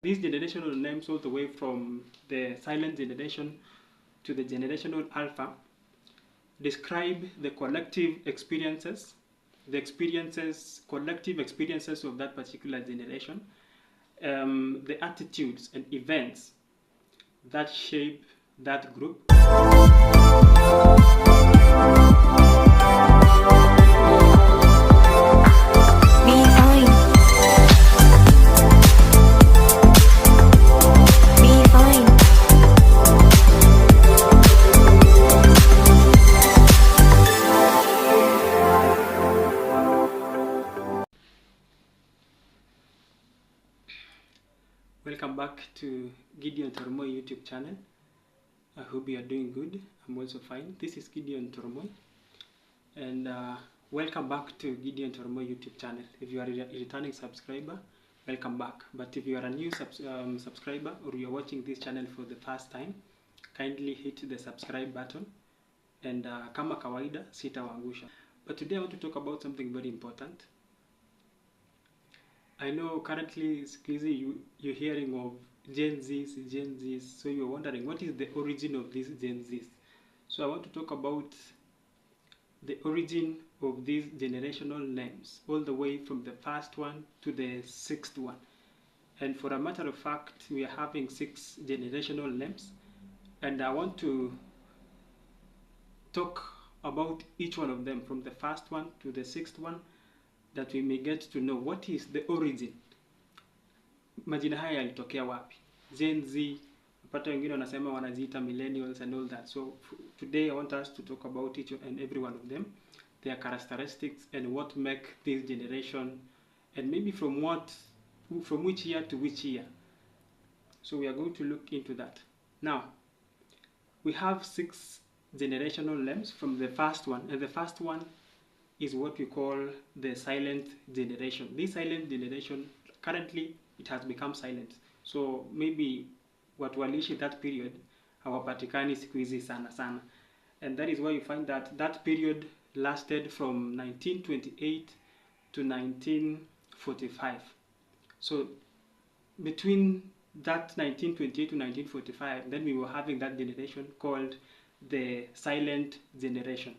These generational names, all the way from the silent generation to the generational alpha, describe the collective experiences, collective experiences of that particular generation, the attitudes and events that shape that group. Welcome back to Gideon Toromoy YouTube channel. I hope you are doing good. I'm also fine. This is Gideon Toromoy, and welcome back to Gideon Toromoy YouTube channel. If you are a returning subscriber, welcome back. But if you are a new subscriber, or you are watching this channel for the first time, kindly hit the subscribe button, and kama kawaida sitawaangusha. But today I want to talk about something very important. I know currently you're hearing of Gen Zs, so you're wondering what is the origin of these Gen Zs. So I want to talk about the origin of these generational names, all the way from the first one to the sixth one. And for a matter of fact, we are having 6 generational names, and I want to talk about each one of them from the first one to the sixth one, that we may get to know what is the origin. Majina haya yalitokea wapi? Gen Z, pata wengine wanasema wanaziita millennials and all that. So today I want us to talk about each and every one of them, their characteristics and what make this generation, and maybe from which year to which year. So we are going to look into that. Now, we have 6 generational names from the first one, and the first one is what we call the silent generation. This silent generation, currently it has become silent. So maybe what waliishi that period hawapatikani siku hizi sana. And that is why you find that that period lasted from 1928 to 1945. So between that 1928 to 1945, then we were having that generation called the silent generation.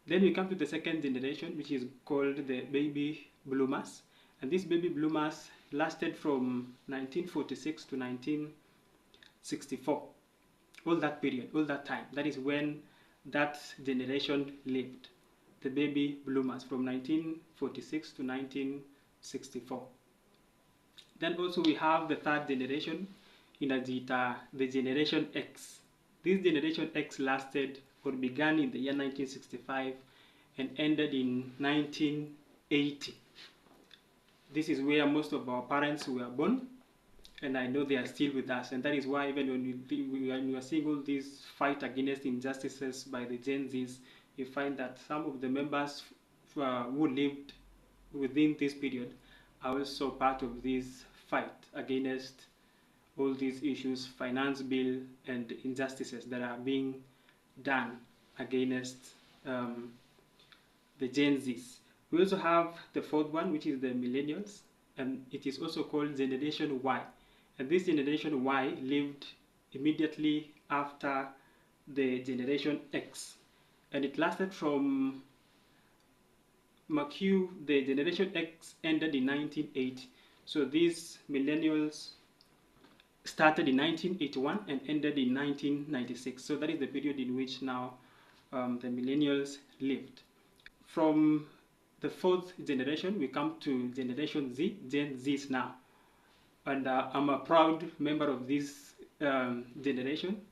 Then we come to the second generation, which is called the baby bloomers. And these baby bloomers lasted from 1946 to 1964. All that period, all that time. That is when that generation lived. The baby bloomers from 1946 to 1964. Then also we have the third generation, inajiita the Generation X. This Generation X lasted or began in the year 1965 and ended in 1980. This is where most of our parents were born, and I know they are still with us, and that is why even when we are seeing all these fight against injustices by the Gen Zs, you find that some of the members who lived within this period are also part of this fight against all these issues, finance bill and injustices that are being done against the Gen Zs. We also have the fourth one, which is the millennials, and it is also called Generation Y. And this Generation Y lived immediately after the Generation X, and it lasted from the Generation X ended in 1980. So these millennials started in 1981 and ended in 1996. So that is the period in which now the millennials lived. From the fourth generation, we come to Generation Z, Gen Zs now. And I'm a proud member of this generation,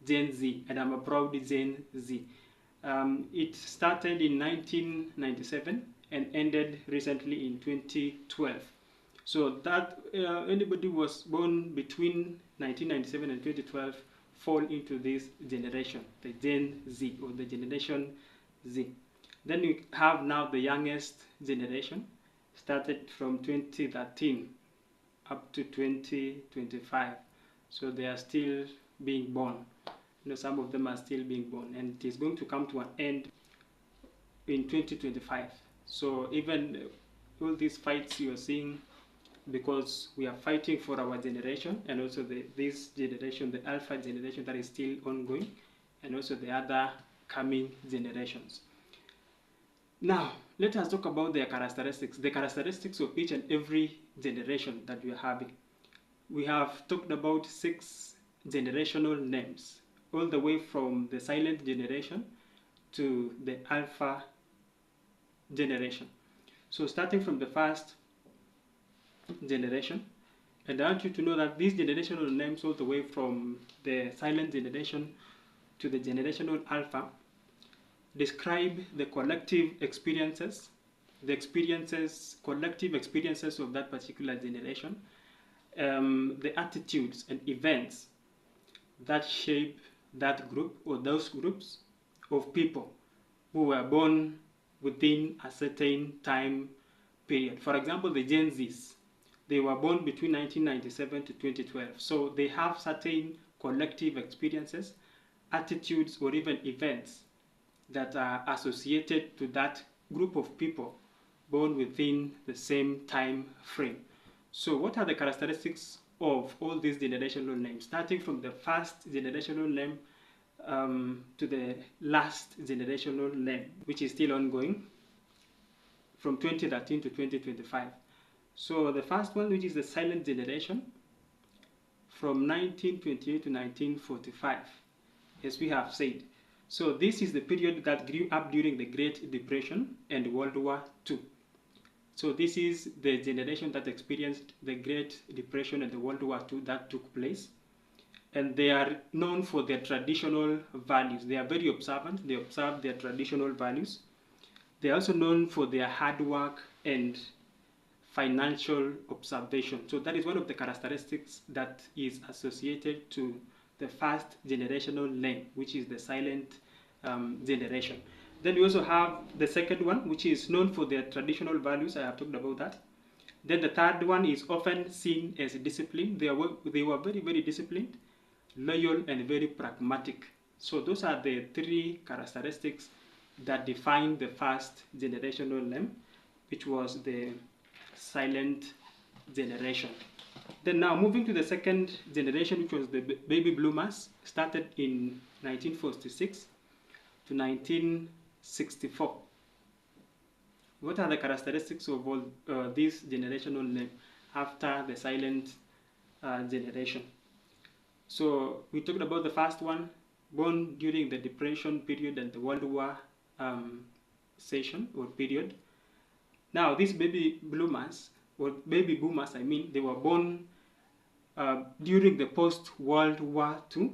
Gen Z, and I'm a proud Gen Z. It started in 1997 and ended recently in 2012. So that anybody who was born between 1997 and 2012 fall into this generation, the Gen Z or the Generation Z. Then we have now the youngest generation, started from 2013 up to 2025. So they are still being born. You know, some of them are still being born, and it is going to come to an end in 2025. So even all these fights you are seeing because we are fighting for our generation, and also this generation, the alpha generation that is still ongoing, and also the other coming generations. Now, let us talk about their characteristics, the characteristics of each and every generation that we are having. We have talked about 6 generational names, all the way from the silent generation to the alpha generation. So starting from the first generation, and I want you to know that these generational names, all the way from the silent generation to the generational alpha, describe the collective experiences, collective experiences of that particular generation, the attitudes and events that shape that group or those groups of people who were born within a certain time period. For example, the Gen Zs, they were born between 1997 to 2012. So they have certain collective experiences, attitudes, or even events that are associated to that group of people born within the same time frame. So what are the characteristics of all these generational names, starting from the first generational name to the last generational name, which is still ongoing from 2013 to 2025. So the first one, which is the silent generation, from 1928 to 1945, as we have said. So this is the period that grew up during the Great Depression and World War II. So this is the generation that experienced the Great Depression and the World War II that took place. And they are known for their traditional values. They are very observant. They observe their traditional values. They are also known for their hard work and financial observation. So that is one of the characteristics that is associated to the first generational name, which is the silent generation. Then we also have the second one, which is known for their traditional values. I have talked about that. Then the third one is often seen as disciplined. They were very, very disciplined, loyal, and very pragmatic. So those are the 3 characteristics that define the first generational name, which was the silent generation. Then now moving to the second generation, which was the baby boomers, started in 1946 to 1964. What are the characteristics of all these generational names after the silent generation? So we talked about the first one, born during the Depression period and the World War session or period. Now these baby boomers, I mean, they were born during the post-World War II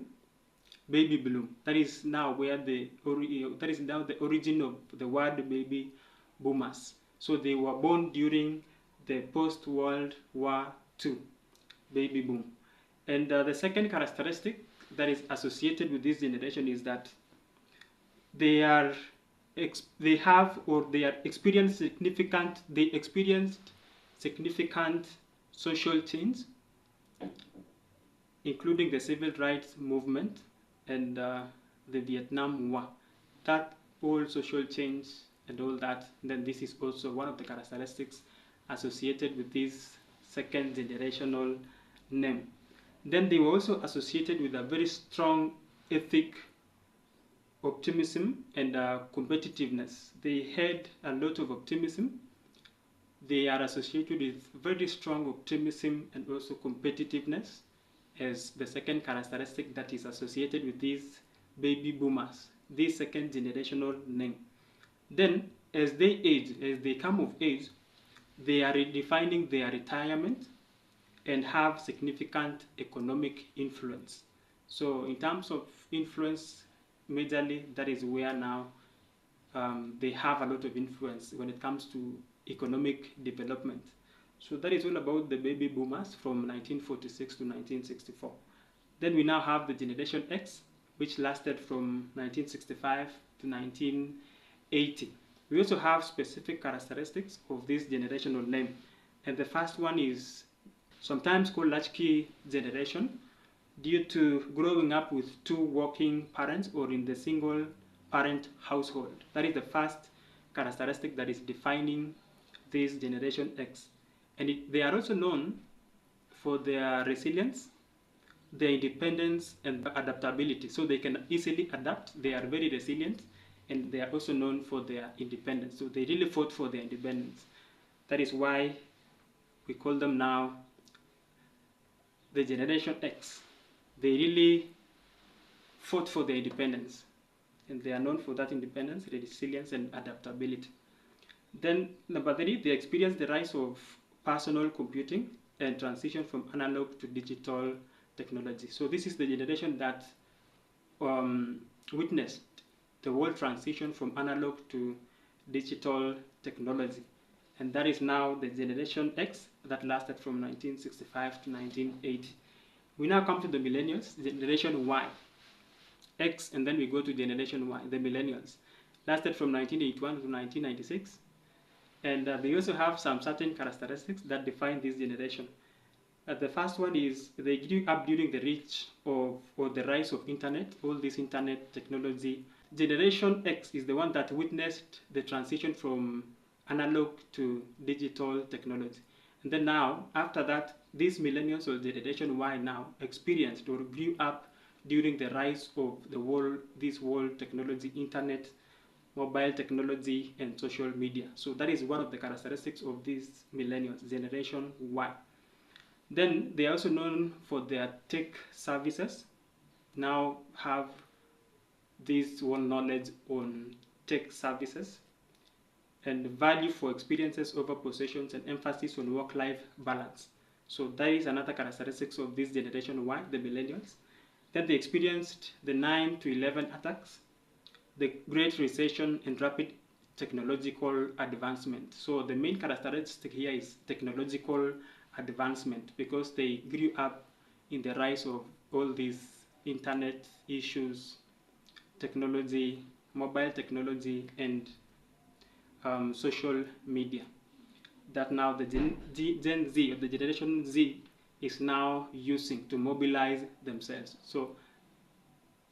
baby boom. That is now where the origin of the word baby boomers. So they were born during the post-World War II baby boom. And the second characteristic that is associated with this generation is that they experienced significant social change, including the civil rights movement and the Vietnam War. That whole social change and all that, then this is also one of the characteristics associated with this second generational name. Then they were also associated with a very strong ethic, optimism, and competitiveness. They had a lot of optimism. They are associated with very strong optimism and also competitiveness as the second characteristic that is associated with these baby boomers, this second generational name. Then as they age, as they come of age, they are redefining their retirement and have significant economic influence. So in terms of influence, majorly that is where now they have a lot of influence when it comes to economic development. So that is all about the baby boomers from 1946 to 1964. Then we now have the Generation X, which lasted from 1965 to 1980. We also have specific characteristics of this generational name. And the first one is sometimes called latchkey generation, due to growing up with 2 working parents or in the single parent household. That is the first characteristic that is defining this Generation X. And they are also known for their resilience, their independence, and adaptability. So they can easily adapt. They are very resilient, and they are also known for their independence. So they really fought for their independence. That is why we call them now the Generation X. They really fought for their independence, and they are known for that independence, resilience, and adaptability. Then number 3, they experienced the rise of personal computing and transition from analog to digital technology. So this is the generation that witnessed the world transition from analog to digital technology. And that is now the Generation X that lasted from 1965 to 1980. We now come to the millennials, Generation Y. X, and then we go to Generation Y, the millennials. Lasted from 1981 to 1996. And they also have some certain characteristics that define this generation. The first one is they grew up during the reach of or the rise of internet, all this internet technology. Generation X is the one that witnessed the transition from analog to digital technology. And then now, after that, these millennials or Generation Y now experienced or grew up during the rise of the world, this world technology, internet, mobile technology, and social media. So that is one of the characteristics of these millennials, Generation Y. Then they are also known for their tech services, now have this one knowledge on tech services, and value for experiences over possessions, and emphasis on work-life balance. So that is another characteristics of this Generation Y, the millennials. Then they experienced the 9 to 11 attacks, the Great Recession, and rapid technological advancement. So the main characteristic here is technological advancement, because they grew up in the rise of all these internet issues, technology, mobile technology, and social media, that now the Gen Z, or the Generation Z, is now using to mobilize themselves. So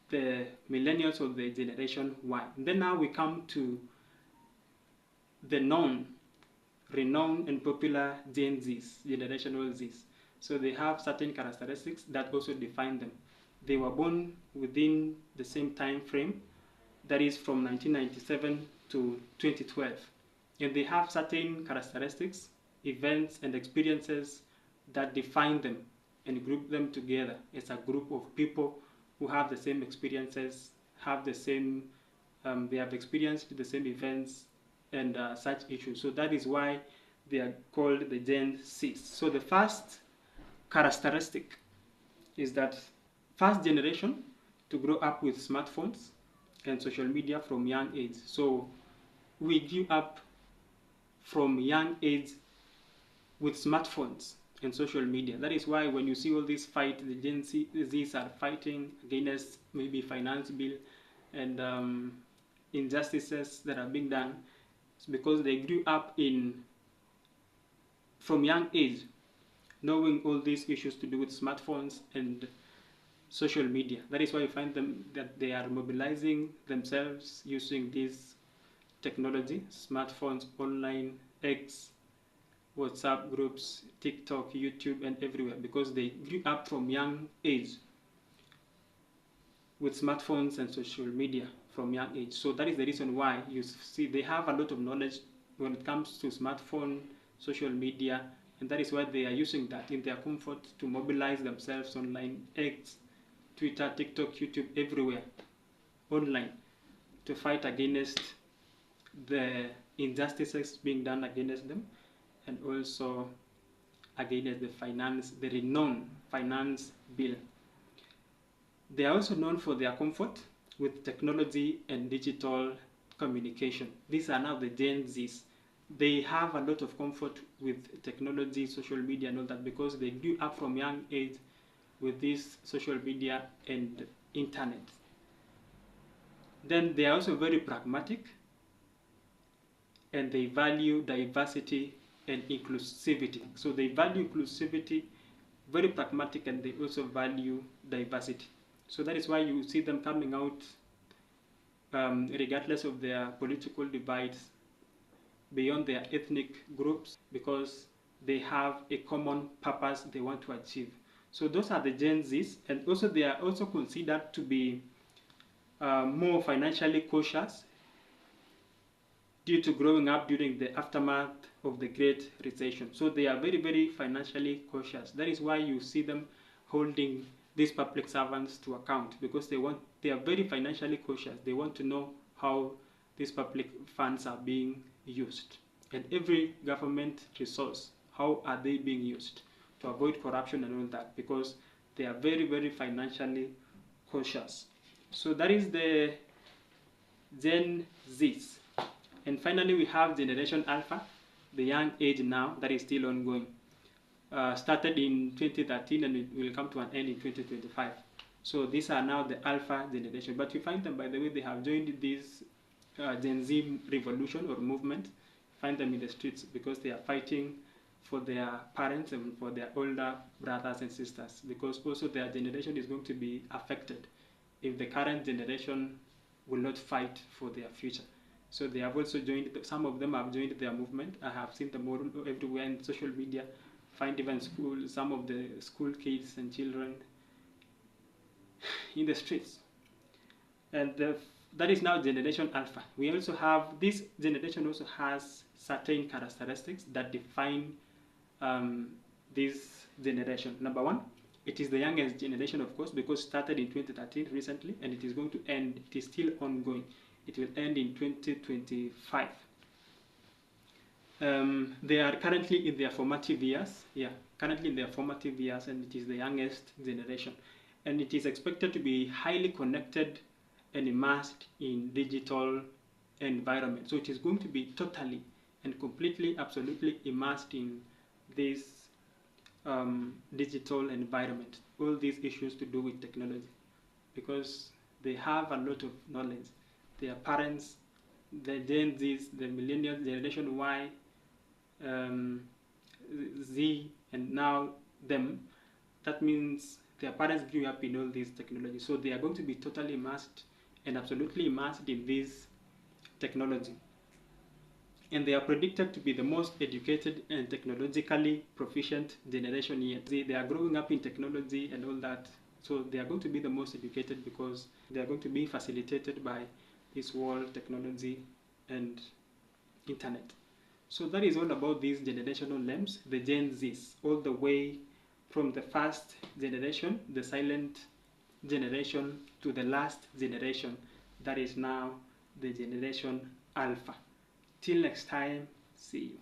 the millennials of the Generation Y. And then now we come to the known, renowned, and popular Gen Zs, Generational Zs. So they have certain characteristics that also define them. They were born within the same time frame, that is from 1997 to 2012. And they have certain characteristics, events, and experiences that define them and group them together as a group of people who have the same experiences, have the same, they have experienced the same events and such issues. So that is why they are called the Gen Zs. So the first characteristic is that first generation to grow up with smartphones and social media from young age. So we grew up from young age with smartphones and social media. That is why when you see all these fight, the Gen Zs are fighting against maybe finance bill and injustices that are being done, it's because they grew up from young age knowing all these issues to do with smartphones and social media. That is why you find them that they are mobilizing themselves using this technology, smartphones, online, X, WhatsApp groups, TikTok, YouTube, and everywhere, because they grew up from young age with smartphones and social media from young age. So that is the reason why you see they have a lot of knowledge when it comes to smartphone, social media, and that is why they are using that in their comfort to mobilize themselves online, X, Twitter, TikTok, YouTube, everywhere, online, to fight against the injustices being done against them, and also against the renowned finance bill. They are also known for their comfort with technology and digital communication. These are now the Gen Zs. They have a lot of comfort with technology, social media, and all that, because they grew up from young age with this social media and internet. Then they are also very pragmatic, and they value diversity and inclusivity. So they value inclusivity, very pragmatic, and they also value diversity. So that is why you see them coming out regardless of their political divides, beyond their ethnic groups, because they have a common purpose they want to achieve. So those are the Gen Zs, and also they are also considered to be more financially cautious due to growing up during the aftermath of the Great Recession. So they are very, very financially cautious. That is why you see them holding these public servants to account, because they are very financially cautious. They want to know how these public funds are being used, and every government resource, how are they being used to avoid corruption and all that, because they are very, very financially cautious. So that is the Gen Zs. And finally, we have Generation Alpha, the young age now that is still ongoing. Started in 2013 and it will come to an end in 2025. So these are now the Alpha generation. But you find them, by the way, they have joined this Gen Z revolution or movement. Find them in the streets because they are fighting for their parents and for their older brothers and sisters, because also their generation is going to be affected if the current generation will not fight for their future. So they have also joined, some of them have joined their movement. I have seen them all everywhere in social media. Find even some of the school kids and children in the streets. And that is now Generation Alpha. We also have, this generation also has certain characteristics that define this generation. Number one, it is the youngest generation, of course, because it started in 2013 recently, and it is going to end, it is still ongoing. It will end in 2025. They are currently in their formative years. Yeah, currently in their formative years, and it is the youngest generation. And it is expected to be highly connected and immersed in digital environment. So it is going to be totally and completely, absolutely immersed in this digital environment. All these issues to do with technology, because they have a lot of knowledge. Their parents, the Gen Zs, the millennial generation Y, Z, and now them. That means their parents grew up in all these technology, so they are going to be totally immersed and absolutely immersed in this technology. And they are predicted to be the most educated and technologically proficient generation yet. They are growing up in technology and all that, so they are going to be the most educated because they are going to be facilitated by this world, technology, and internet. So that is all about these generational names, the Gen Zs, all the way from the first generation, the silent generation, to the last generation, that is now the Generation Alpha. Till next time, see you.